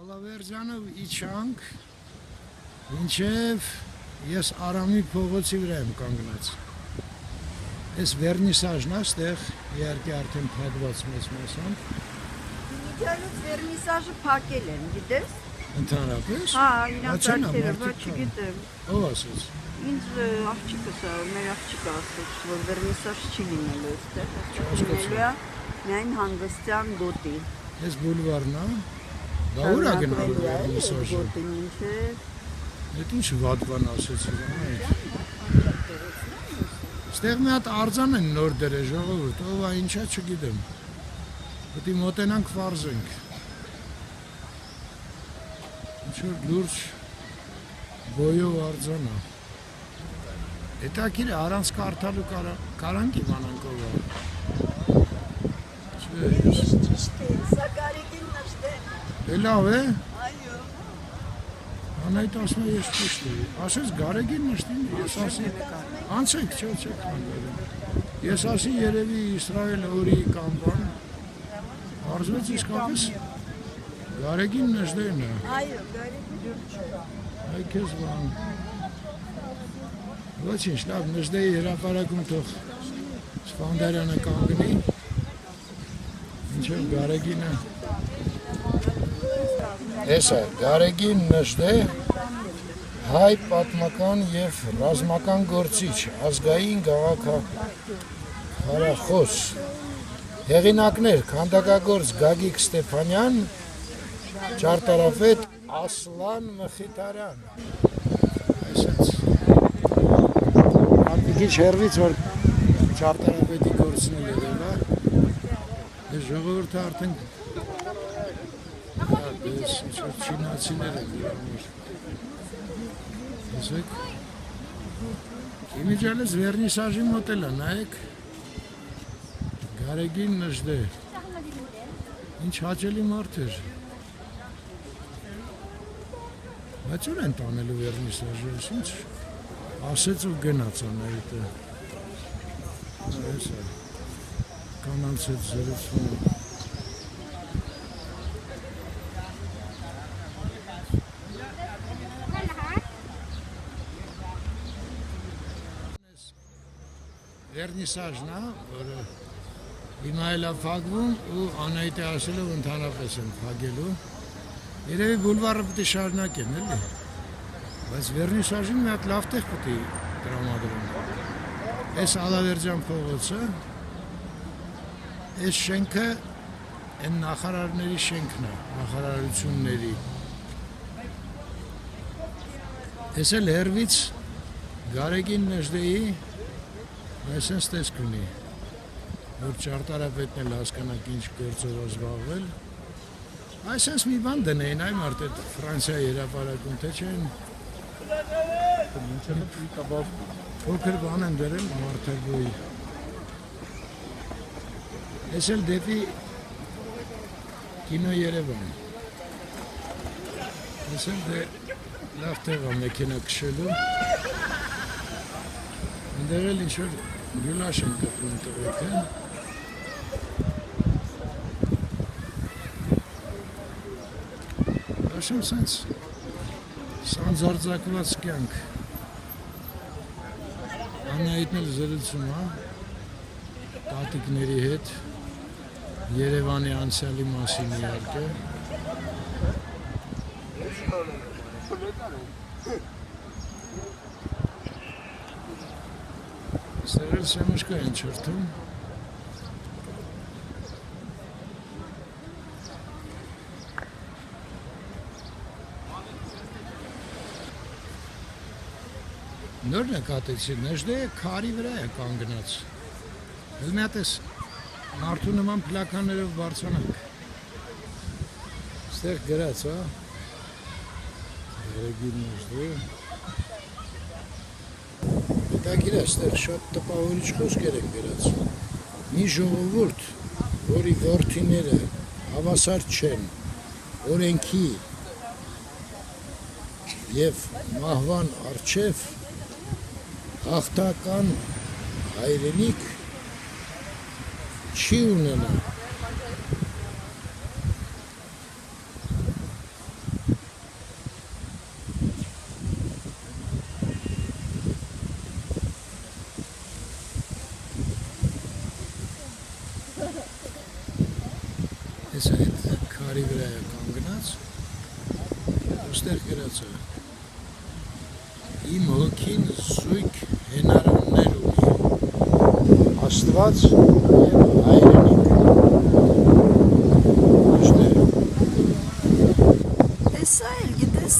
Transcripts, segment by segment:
Ալավերձանով իջանք, մինչև ես Արամի փողոցի վրա եմ կանգնած։ Այս վերնիսաժն է, ստեղ իհարկե արդեն փակված մեծ մասամբ։ Իդեալից վերնիսաժը փակել են, գիտես։ Ընդհանրապես։ Հա, իրանց արկերը, բայց չգիտեմ։ Ով ասեց։ Ինձ աղջիկս է, մեր աղջիկը ասեց, որ վերնիսաժ չի լինելու այստեղ, լինելու է միայն հանգստյան գոտի։ Այս բուլվարն է։ Բա ուր է գնալու վերնիսաժը։ Գոտին մինչև։ Այդ ինչ վատ բան ասեցի, Ստեղ մի հատ արձան են նոր դրել, ժողովուրդ, ով է ինչա չգիտեմ։ Պետք է մոտենանք վարզենք։ Ինչ-որ լուրջ գոյով արձան է։ Հետաքրքիր է, առանց կարդալու կարանք իմանանք ով է։ Ճիշտ է, սա Գարեգին նշտեն։ Է լավ է։ Այո։ Անայդ ասում է ես ճիշտ է։ Ասես Գարեգին նշտին, ես ասի անցեք, չեք հանգարում։ Ես ասի երևի Իսրայել օրի կամ բան։ Արզվեց իսկապես Գարեգին նշտեն է։ Այո, Գարեգին։ Այ քեզ բան։ Ոչինչ, լավ, նժդեի հրապարակում թող Սպանդարյանը կանգնի, ինչև Գարեգինը Էս է, Գարեգին նժդե հայ պատմական և ռազմական գործիչ, ազգային գաղափարախոս, հեղինակներ, քանդակագործ Գագիկ Ստեփանյան, ճարտարապետ Ասլան Մխիթարյան։ Այսպես Արտիքիչ հերվից, որ ճարտարապետի գործն է եղել, այս ժողովուրդը արդեն չինացիներ են իրավներ։ Տեսեք, իմիջալես վերնիսաժի մոտել է, նայեք, Գարեգին նժդե, ինչ հաճելի մարդ էր։ Բայց ուր են տանելու վերնիսաժը, ինչ ասեց ու գնաց անայիտը, այս է, կանանց հետ զրուցվում։ Վերնիսաժն է, որը հիմա էլ է փակվում ու Անահիտը ասելով ընդհանրապես են փակելու։ Երևի բուլվարը պետք է շարունակեն, էլի։ Բայց վերնիսաժին մի հատ լավ տեղ պետք է տրամադրեն։ Այս Ալավերձյան փողոցը, այս շենքը այն նախարարների շենքն է, նախարարությունների։ Այս էլ հեռվից Գարեգին նժդեի այսպես տեսք ունի, որ ճարտարապետն էլ հասկանանք ինչ գործով է զբաղվել։ Այսպես մի բան դնեին, այ մարդ այդ Ֆրանսիայի հրապարակում, թե չեն փոքր բան են դրել մարդագույի։ Այս էլ դեպի կինո Երևան։ Այս էլ լավ տեղ է մեքենա քշելու։ Ընդեր էլ ինչ-որ գյուլաշ են կպրում տղեկը։ Աշեմ սանձարձակված կյանք։ Անահիտն էլ զրուցում է տատիկների հետ, Երևանի անցյալի մասին իհարկե։ Ստեղ էլ սեմուշկա են չրթում։ Նոր նկատեցի, նժդեը քարի վրա է կանգնած։ Էլ մի հատ էս մարդու նման պլականներով բարձրանանք։ Ստեղ գրած, հա։ Գարեգին նժդե։ Հետաքրքիր է, ստեղ շատ տպավորիչ խոսքեր են գրած։ Մի ժողովուրդ, որի որդիները հավասար չեն օրենքի և մահվան առջև հաղթական հայրենիք չի ունենա։ կանգնած, ոստեղ գրած է. Իմ հոգին զույգ հենարաններ ունի, Աստված և հայրենիք, ոստեղ, Հեսա էլ գիտես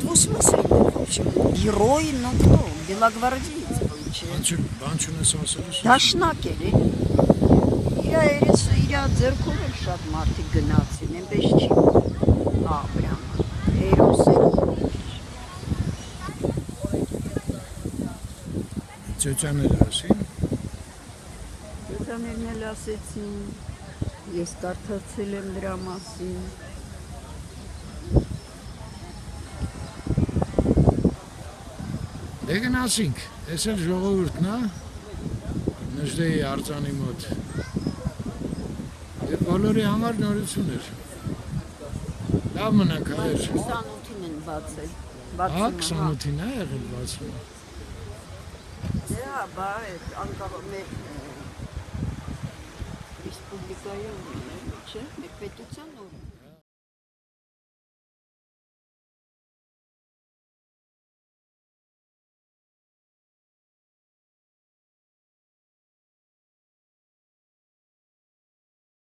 двусмысленный, в общем. Герой, ну кто? Белогвардеец, получается. բան չունես ասելու սուս, Դաշնակ էր, իրա ձեռքով էլ շատ մարդիկ գնացին, այնպես չի, պրям, հերոսեր, ծյոծյաները ասին, Տետաներն էլ ասեցին, ես կարդացել եմ դրա մասին, դե գնացինք, ես էլ ժողովուրդն է, նժդեի արձանի մոտ, և բոլորի համար նորություն էր, լավ մնանք հայր, 28-ին են բացել, հա 28-ին է եղել բացվում, Դե, բա, անկավ մեր Ռեսպուբլիկայում, չէ, մեր պետության